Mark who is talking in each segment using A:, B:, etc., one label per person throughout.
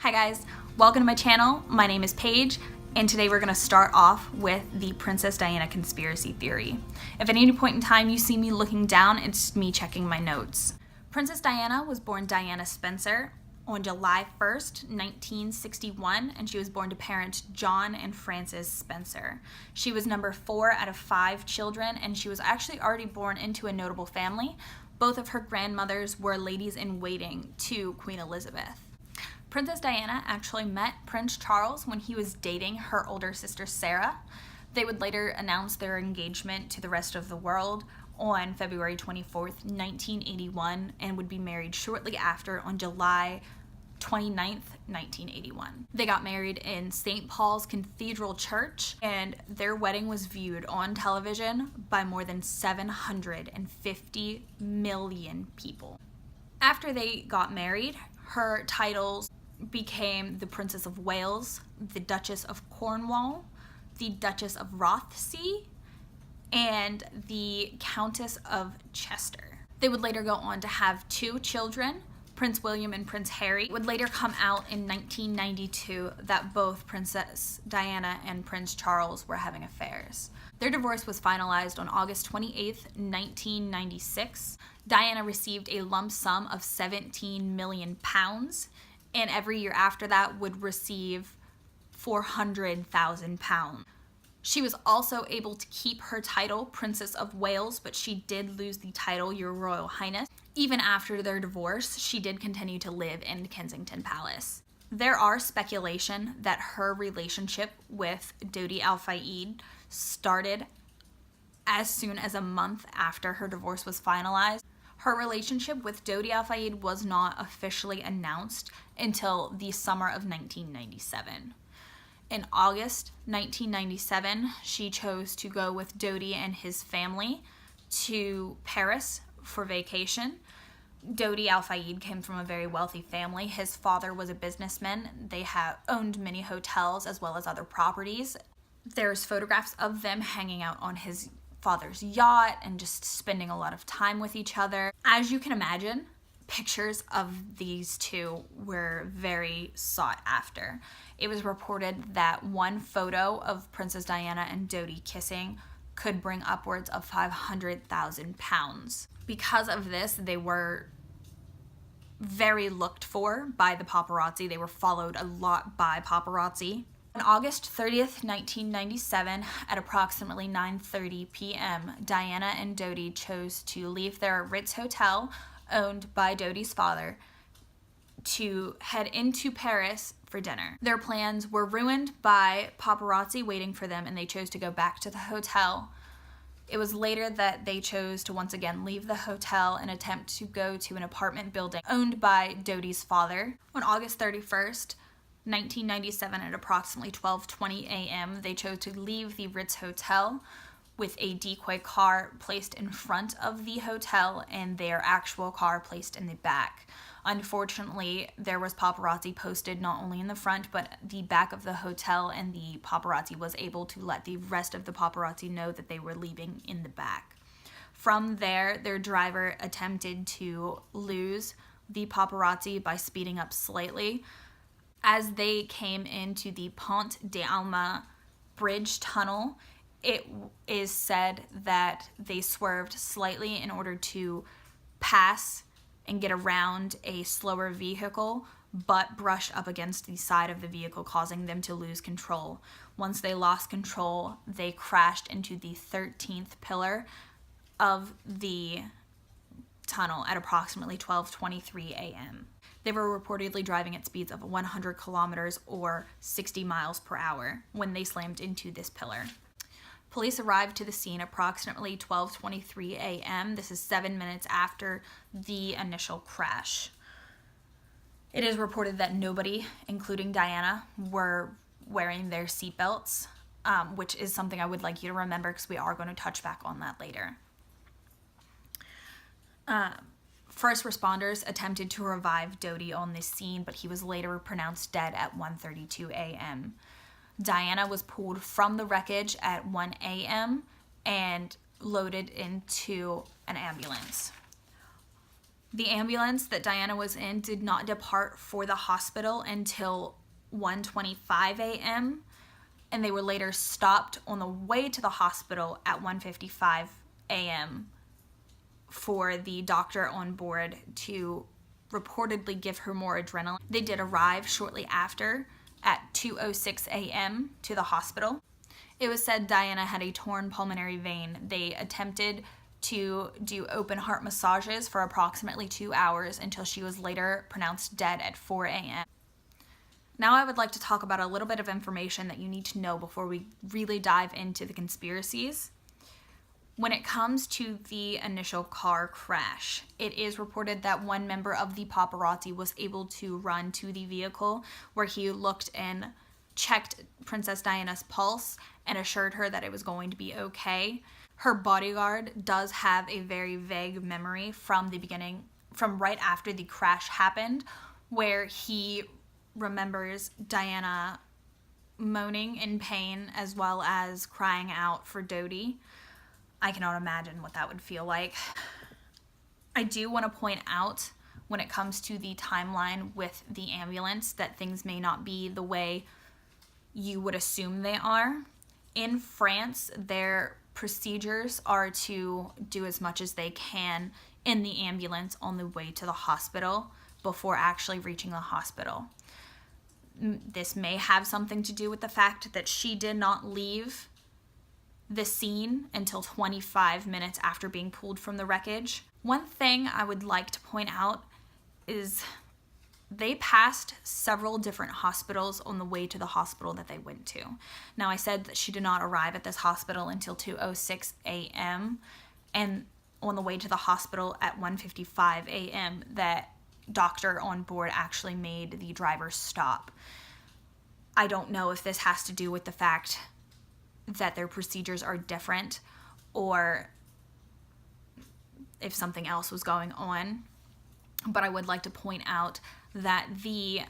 A: Hi guys, welcome to my channel. My name is Paige, and today we're going to start off with the Princess Diana conspiracy theory. If at any point in time you see me looking down, it's me checking my notes. Princess Diana was born Diana Spencer on July 1st, 1961, and she was born to parents John and Frances Spencer. She was number 4 out of 5 children, and she was actually already born into a notable family. Both of her grandmothers were ladies-in-waiting to Queen Elizabeth. Princess Diana actually met Prince Charles when he was dating her older sister Sarah. They would later announce their engagement to the rest of the world on February 24th, 1981, and would be married shortly after on July 29th, 1981. They got married in St. Paul's Cathedral Church, and their wedding was viewed on television by more than 750 million people. After they got married, her titles became the Princess of Wales, the Duchess of Cornwall, the Duchess of Rothesay, and the Countess of Chester. They would later go on to have 2 children, Prince William and Prince Harry. It would later come out in 1992 that both Princess Diana and Prince Charles were having affairs. Their divorce was finalized on August 28th, 1996. Diana received a lump sum of £17 million, and every year after that would receive £400,000. She was also able to keep her title, Princess of Wales, but she did lose the title, Your Royal Highness. Even after their divorce, she did continue to live in Kensington Palace. There are speculation that her relationship with Dodi Al-Fayed started as soon as a month after her divorce was finalized. Her relationship with Dodi Al-Fayed was not officially announced until the summer of 1997. In August 1997, she chose to go with Dodi and his family to Paris for vacation. Dodi Al-Fayed came from a very wealthy family. His father was a businessman. They owned many hotels as well as other properties. There's photographs of them hanging out on his father's yacht and just spending a lot of time with each other. As you can imagine, pictures of these two were very sought after. It was reported that one photo of Princess Diana and Dodi kissing could bring upwards of £500,000. Because of this, they were very looked for by the paparazzi. They were followed a lot by paparazzi. On August 30th, 1997, at approximately 9:30 p.m., Diana and Dodi chose to leave their Ritz Hotel, owned by Dodi's father, to head into Paris for dinner. Their plans were ruined by paparazzi waiting for them, and they chose to go back to the hotel. It was later that they chose to once again leave the hotel and attempt to go to an apartment building owned by Dodi's father. On August 31st, 1997, at approximately 12:20 a.m., they chose to leave the Ritz Hotel with a decoy car placed in front of the hotel and their actual car placed in the back. Unfortunately, there was paparazzi posted not only in the front but the back of the hotel, and the paparazzi was able to let the rest of the paparazzi know that they were leaving in the back. From there, their driver attempted to lose the paparazzi by speeding up slightly. As they came into the Pont d'Alma bridge tunnel, it is said that they swerved slightly in order to pass and get around a slower vehicle, but brushed up against the side of the vehicle, causing them to lose control. Once they lost control, they crashed into the 13th pillar of the tunnel at approximately 12:23 a.m. They were reportedly driving at speeds of 100 kilometers or 60 miles per hour when they slammed into this pillar. Police arrived to the scene approximately 12:23 a.m. This is 7 minutes after the initial crash. It is reported that nobody, including Diana, were wearing their seatbelts, which is something I would like you to remember because we are going to touch back on that later. First responders attempted to revive Dodi on this scene, but he was later pronounced dead at 1:32 a.m. Diana was pulled from the wreckage at 1 a.m. and loaded into an ambulance. The ambulance that Diana was in did not depart for the hospital until 1:25 a.m., and they were later stopped on the way to the hospital at 1:55 a.m. for the doctor on board to reportedly give her more adrenaline. They did arrive shortly after at 2:06 a.m. to the hospital. It was said Diana had a torn pulmonary vein. They attempted to do open heart massages for approximately 2 hours until she was later pronounced dead at 4 a.m. Now I would like to talk about a little bit of information that you need to know before we really dive into the conspiracies. When it comes to the initial car crash, it is reported that one member of the paparazzi was able to run to the vehicle where he looked and checked Princess Diana's pulse and assured her that it was going to be okay. Her bodyguard does have a very vague memory from the beginning, from right after the crash happened, where he remembers Diana moaning in pain as well as crying out for Dodi. I cannot imagine what that would feel like. I do want to point out, when it comes to the timeline with the ambulance, that things may not be the way you would assume they are. In France, their procedures are to do as much as they can in the ambulance on the way to the hospital before actually reaching the hospital. This may have something to do with the fact that she did not leave the scene until 25 minutes after being pulled from the wreckage. One thing I would like to point out is they passed several different hospitals on the way to the hospital that they went to. Now, I said that she did not arrive at this hospital until 2:06 a.m. and on the way to the hospital at 1:55 a.m. that doctor on board actually made the driver stop. I don't know if this has to do with the fact that their procedures are different or if something else was going on, but I would like to point out that the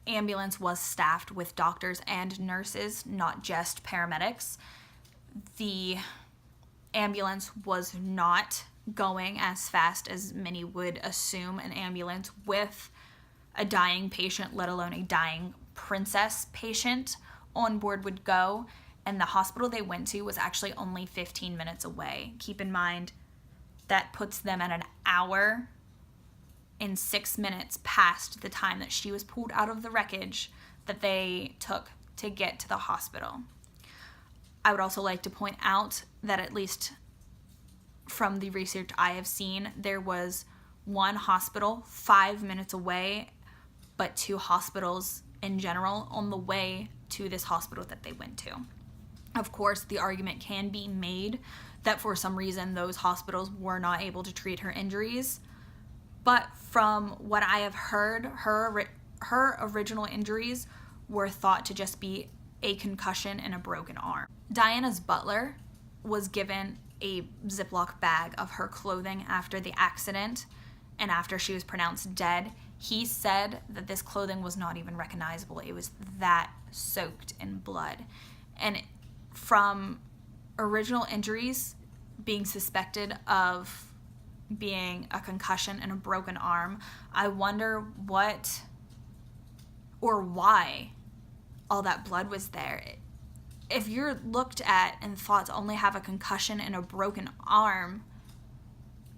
A: ambulance was staffed with doctors and nurses, not just paramedics. The ambulance was not going as fast as many would assume an ambulance with a dying patient, let alone a dying princess patient, on board would go. And the hospital they went to was actually only 15 minutes away. Keep in mind, that puts them at an hour and 6 minutes past the time that she was pulled out of the wreckage that they took to get to the hospital. I would also like to point out that, at least from the research I have seen, there was one hospital 5 minutes away, but 2 hospitals in general on the way to this hospital that they went to. Of course, the argument can be made that for some reason those hospitals were not able to treat her injuries. But from what I have heard, her original injuries were thought to just be a concussion and a broken arm. Diana's butler was given a Ziploc bag of her clothing after the accident and after she was pronounced dead. He said that this clothing was not even recognizable. It was that soaked in blood. And from original injuries being suspected of being a concussion and a broken arm, I wonder what or why all that blood was there. If you're looked at and thought to only have a concussion and a broken arm,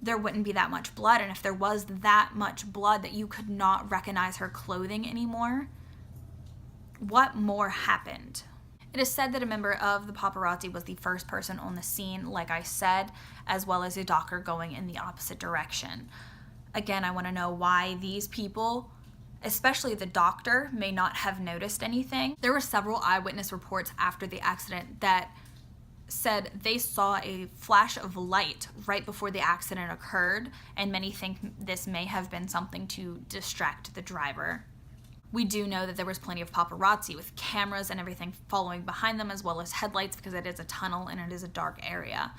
A: there wouldn't be that much blood. And if there was that much blood that you could not recognize her clothing anymore, what more happened? It is said that a member of the paparazzi was the first person on the scene, like I said, as well as a doctor going in the opposite direction. Again, I want to know why these people, especially the doctor, may not have noticed anything. There were several eyewitness reports after the accident that said they saw a flash of light right before the accident occurred, and many think this may have been something to distract the driver. We do know that there was plenty of paparazzi with cameras and everything following behind them, as well as headlights, because it is a tunnel and it is a dark area.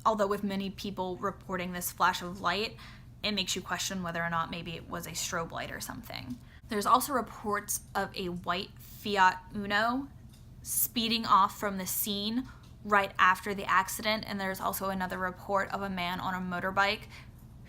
A: Although with many people reporting this flash of light, it makes you question whether or not maybe it was a strobe light or something. There's also reports of a white Fiat Uno speeding off from the scene right after the accident, and there's also another report of a man on a motorbike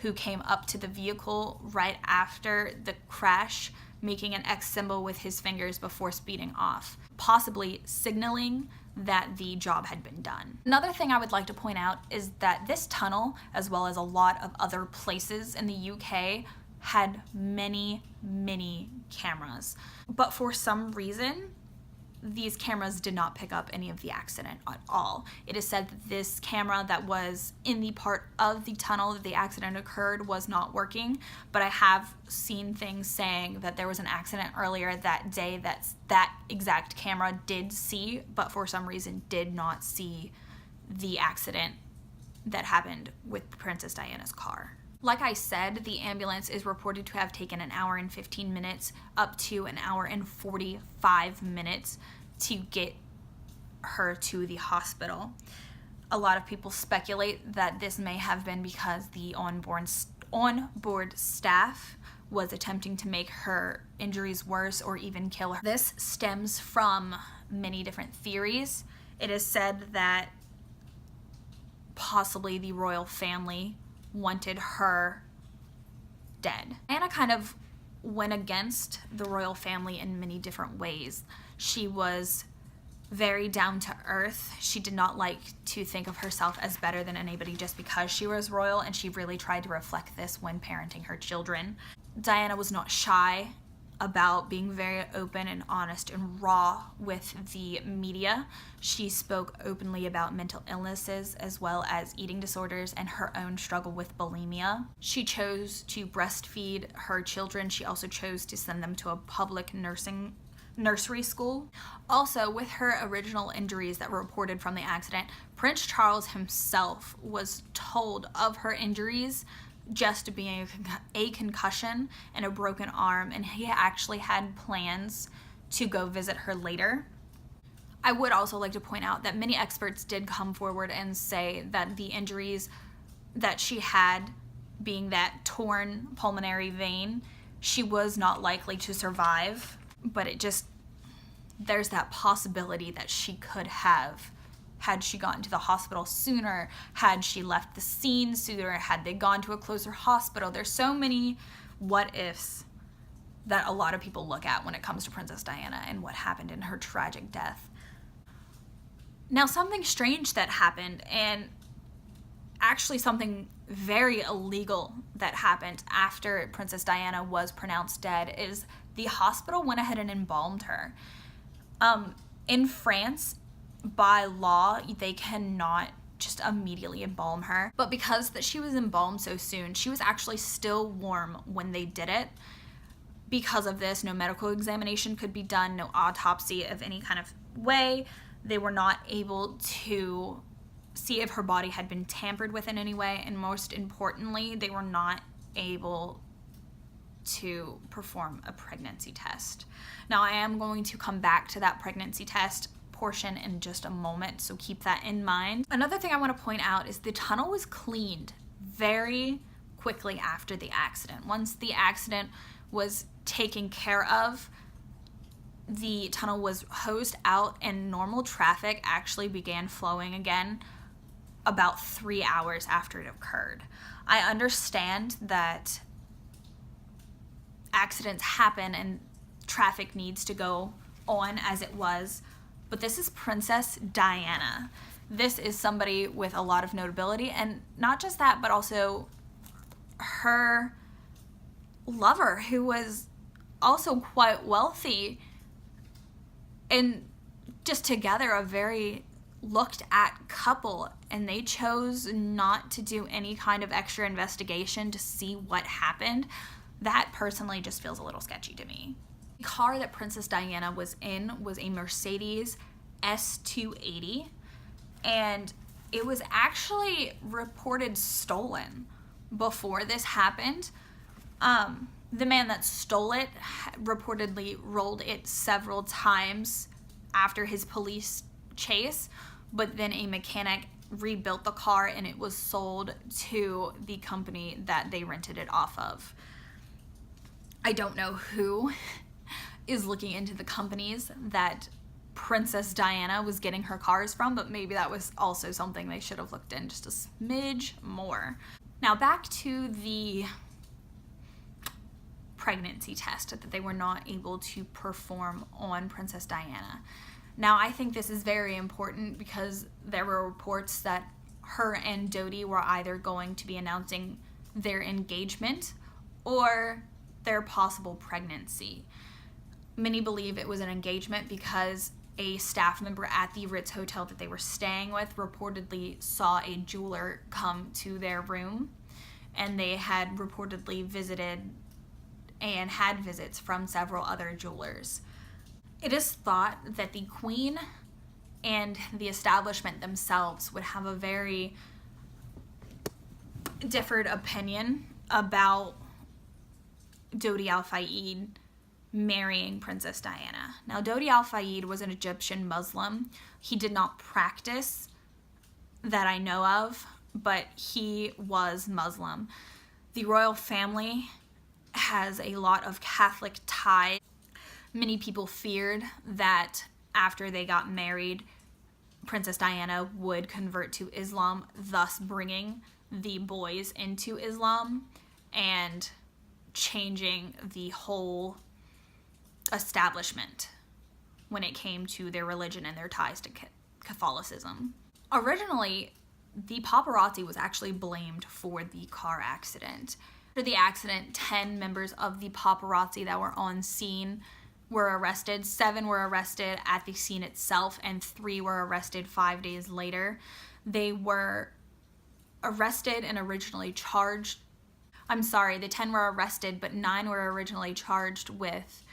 A: who came up to the vehicle right after the crash, making an X symbol with his fingers before speeding off, possibly signaling that the job had been done. Another thing I would like to point out is that this tunnel, as well as a lot of other places in the UK, had many, many cameras. But for some reason, these cameras did not pick up any of the accident at all. It is said that this camera that was in the part of the tunnel that the accident occurred was not working, but I have seen things saying that there was an accident earlier that day that exact camera did see, but for some reason did not see the accident that happened with Princess Diana's car. Like I said, the ambulance is reported to have taken an hour and 15 minutes up to an hour and 45 minutes to get her to the hospital. A lot of people speculate that this may have been because the onboard staff was attempting to make her injuries worse or even kill her. This stems from many different theories. It is said that possibly the royal family wanted her dead. Anna kind of went against the royal family in many different ways. She was very down to earth. She did not like to think of herself as better than anybody just because she was royal, and she really tried to reflect this when parenting her children. Diana was not shy about being very open and honest and raw with the media. She spoke openly about mental illnesses as well as eating disorders and her own struggle with bulimia. She chose to breastfeed her children. She also chose to send them to a public nursery school. Also, with her original injuries that were reported from the accident, Prince Charles himself was told of her injuries just being a concussion and a broken arm, and he actually had plans to go visit her later. I would also like to point out that many experts did come forward and say that the injuries that she had, being that torn pulmonary vein, she was not likely to survive, but there's that possibility that she could have, had she gotten to the hospital sooner, had she left the scene sooner, had they gone to a closer hospital. There's so many what ifs that a lot of people look at when it comes to Princess Diana and what happened in her tragic death. Now, something strange that happened, and actually something very illegal that happened after Princess Diana was pronounced dead, is the hospital went ahead and embalmed her. In France, by law, they cannot just immediately embalm her. But because that she was embalmed so soon, she was actually still warm when they did it. Because of this, no medical examination could be done, no autopsy of any kind of way. They were not able to see if her body had been tampered with in any way, and most importantly, they were not able to perform a pregnancy test. Now, I am going to come back to that pregnancy test portion in just a moment, so keep that in mind. Another thing I want to point out is the tunnel was cleaned very quickly after the accident. Once the accident was taken care of, the tunnel was hosed out and normal traffic actually began flowing again about 3 hours after it occurred. I understand that accidents happen and traffic needs to go on as it was, but this is Princess Diana. This is somebody with a lot of notability, and not just that, but also her lover, who was also quite wealthy, and just together a very looked at couple, and they chose not to do any kind of extra investigation to see what happened. That personally just feels a little sketchy to me. The car that Princess Diana was in was a Mercedes S280, and it was actually reported stolen before this happened. The man that stole it reportedly rolled it several times after his police chase, but then a mechanic rebuilt the car and it was sold to the company that they rented it off of. I don't know who is looking into the companies that Princess Diana was getting her cars from, but maybe that was also something they should have looked in just a smidge more. Now back to the pregnancy test that they were not able to perform on Princess Diana. Now I think this is very important because there were reports that her and Dodi were either going to be announcing their engagement or their possible pregnancy. Many believe it was an engagement because a staff member at the Ritz Hotel that they were staying with reportedly saw a jeweler come to their room, and they had reportedly visited and had visits from several other jewelers. It is thought that the Queen and the establishment themselves would have a very differed opinion about Dodi Al-Fayed marrying Princess Diana. Now, Dodi Al-Fayed was an Egyptian Muslim. He did not practice that I know of, but he was Muslim. The royal family has a lot of Catholic ties. Many people feared that after they got married, Princess Diana would convert to Islam, thus bringing the boys into Islam and changing the whole establishment when it came to their religion and their ties to Catholicism. Originally, the paparazzi was actually blamed for the car accident. After the accident, 10 members of the paparazzi that were on scene were arrested. 7 were arrested at the scene itself, and 3 were arrested 5 days later. They were arrested and originally charged. The 10 were arrested, but 9 were originally charged with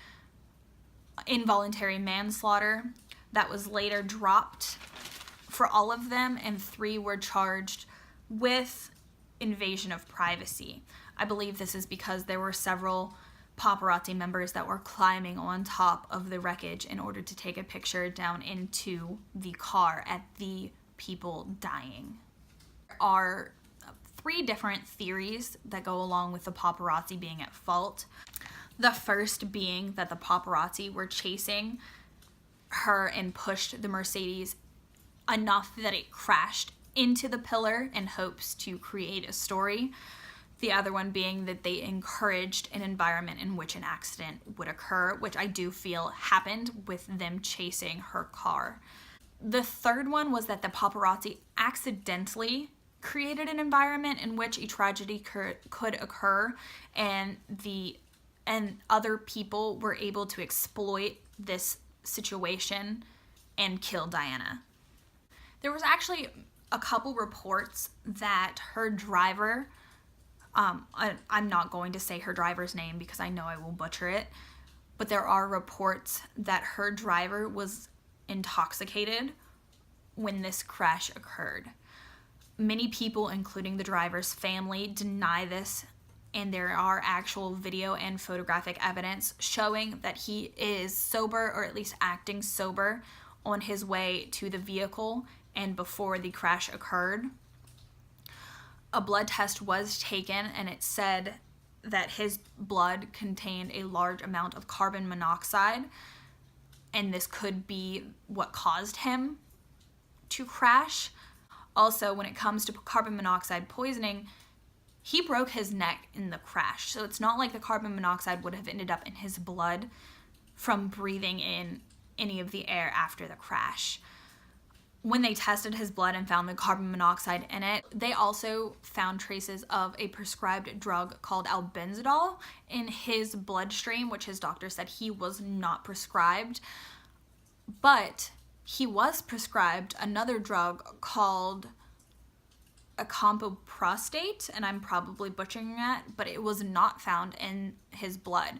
A: involuntary manslaughter. That was later dropped for all of them, and 3 were charged with invasion of privacy. I believe this is because there were several paparazzi members that were climbing on top of the wreckage in order to take a picture down into the car at the people dying. There are 3 different theories that go along with the paparazzi being at fault. The first being that the paparazzi were chasing her and pushed the Mercedes enough that it crashed into the pillar in hopes to create a story. The other one being that they encouraged an environment in which an accident would occur, which I do feel happened with them chasing her car. The third one was that the paparazzi accidentally created an environment in which a tragedy could occur, and other people were able to exploit this situation and kill Diana. There was actually a couple reports that her driver, I'm not going to say her driver's name because I know I will butcher it, but there are reports that her driver was intoxicated when this crash occurred. Many people, including the driver's family, deny this, and there are actual video and photographic evidence showing that he is sober, or at least acting sober, on his way to the vehicle and before the crash occurred. A blood test was taken, and it said that his blood contained a large amount of carbon monoxide, and this could be what caused him to crash. Also, when it comes to carbon monoxide poisoning, he broke his neck in the crash, so it's not like the carbon monoxide would have ended up in his blood from breathing in any of the air after the crash. When they tested his blood and found the carbon monoxide in it, they also found traces of a prescribed drug called albendazole in his bloodstream, which his doctor said he was not prescribed. But he was prescribed another drug called acamprostate, and I'm probably butchering that, but it was not found in his blood.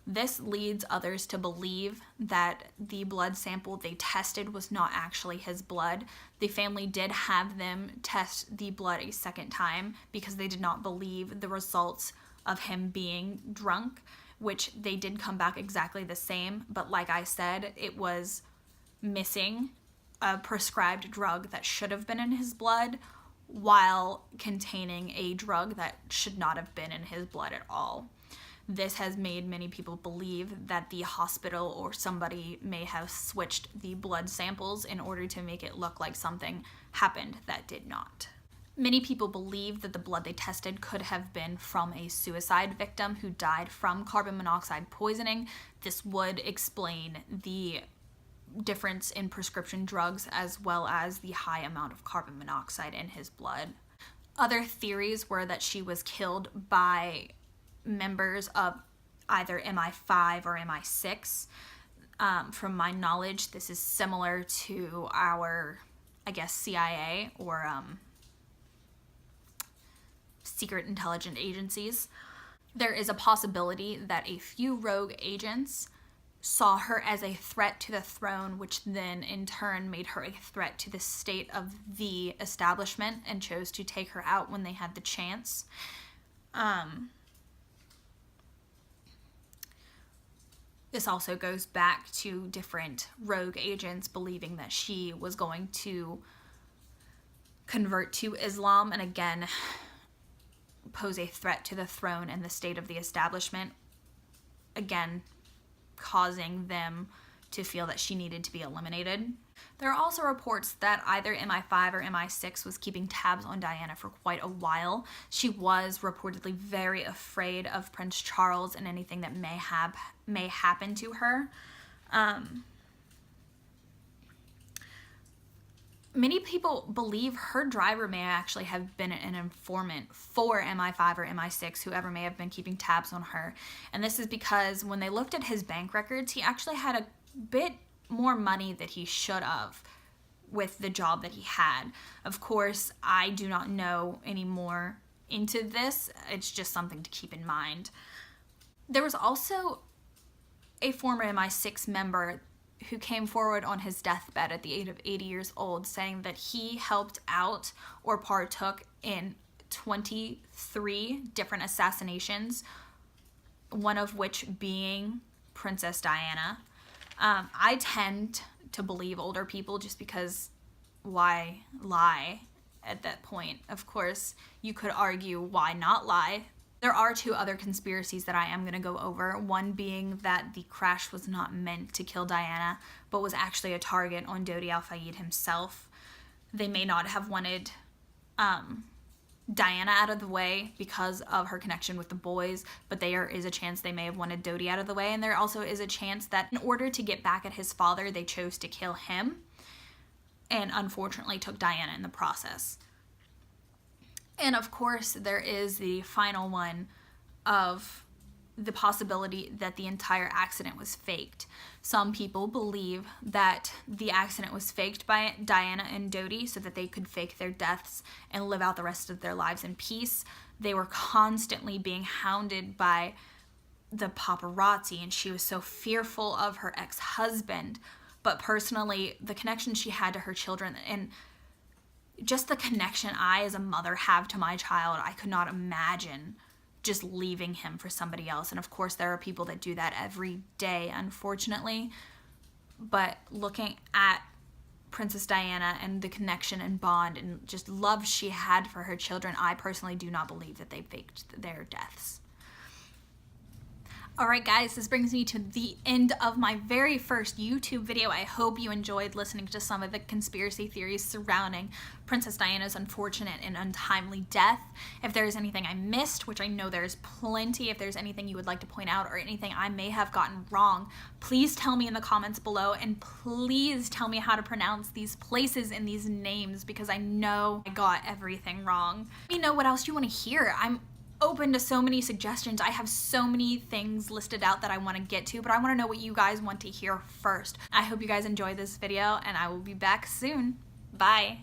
A: This leads others to believe that the blood sample they tested was not actually his blood. The family did have them test the blood a second time because they did not believe the results of him being drunk, which they did come back exactly the same, but like I said, it was missing a prescribed drug that should have been in his blood while containing a drug that should not have been in his blood at all. This has made many people believe that the hospital or somebody may have switched the blood samples in order to make it look like something happened that did not. Many people believe that the blood they tested could have been from a suicide victim who died from carbon monoxide poisoning. This would explain the difference in prescription drugs as well as the high amount of carbon monoxide in his blood. Other theories were that she was killed by members of either MI5 or MI6. From my knowledge, this is similar to our, I guess, CIA or secret intelligence agencies. There is a possibility that a few rogue agents saw her as a threat to the throne, which then in turn made her a threat to the state of the establishment and chose to take her out when they had the chance. This also goes back to different rogue agents believing that she was going to convert to Islam and again pose a threat to the throne and the state of the establishment, again causing them to feel that she needed to be eliminated. There are also reports that either MI5 or MI6 was keeping tabs on Diana for quite a while. She was reportedly very afraid of Prince Charles and anything that may happen to her. Many people believe her driver may actually have been an informant for MI5 or MI6, whoever may have been keeping tabs on her. And this is because when they looked at his bank records, he actually had a bit more money that he should have with the job that he had. Of course, I do not know any more into this. It's just something to keep in mind. There was also a former MI6 member who came forward on his deathbed at the age of 80 years old saying that he helped out or partook in 23 different assassinations, one of which being Princess Diana. I tend to believe older people just because why lie at that point? Of course, you could argue why not lie. There are two other conspiracies that I am going to go over, one being that the crash was not meant to kill Diana, but was actually a target on Dodi Al-Fayed himself. They may not have wanted Diana out of the way because of her connection with the boys, but there is a chance they may have wanted Dodi out of the way, and there also is a chance that in order to get back at his father, they chose to kill him, and unfortunately took Diana in the process. And of course, there is the final one of the possibility that the entire accident was faked. Some people believe that the accident was faked by Diana and Dodi so that they could fake their deaths and live out the rest of their lives in peace. They were constantly being hounded by the paparazzi, and she was so fearful of her ex-husband. But personally, the connection she had to her children and just the connection I as a mother have to my child, I could not imagine just leaving him for somebody else. And of course there are people that do that every day, unfortunately. But looking at Princess Diana and the connection and bond and just love she had for her children, I personally do not believe that they faked their deaths. Alright guys, this brings me to the end of my very first YouTube video. I hope you enjoyed listening to some of the conspiracy theories surrounding Princess Diana's unfortunate and untimely death. If there's anything I missed, which I know there's plenty, if there's anything you would like to point out or anything I may have gotten wrong, please tell me in the comments below, and please tell me how to pronounce these places and these names because I know I got everything wrong. Let me know what else you want to hear. I'm open to so many suggestions. I have so many things listed out that I want to get to, but I want to know what you guys want to hear first. I hope you guys enjoyed this video, and I will be back soon. Bye.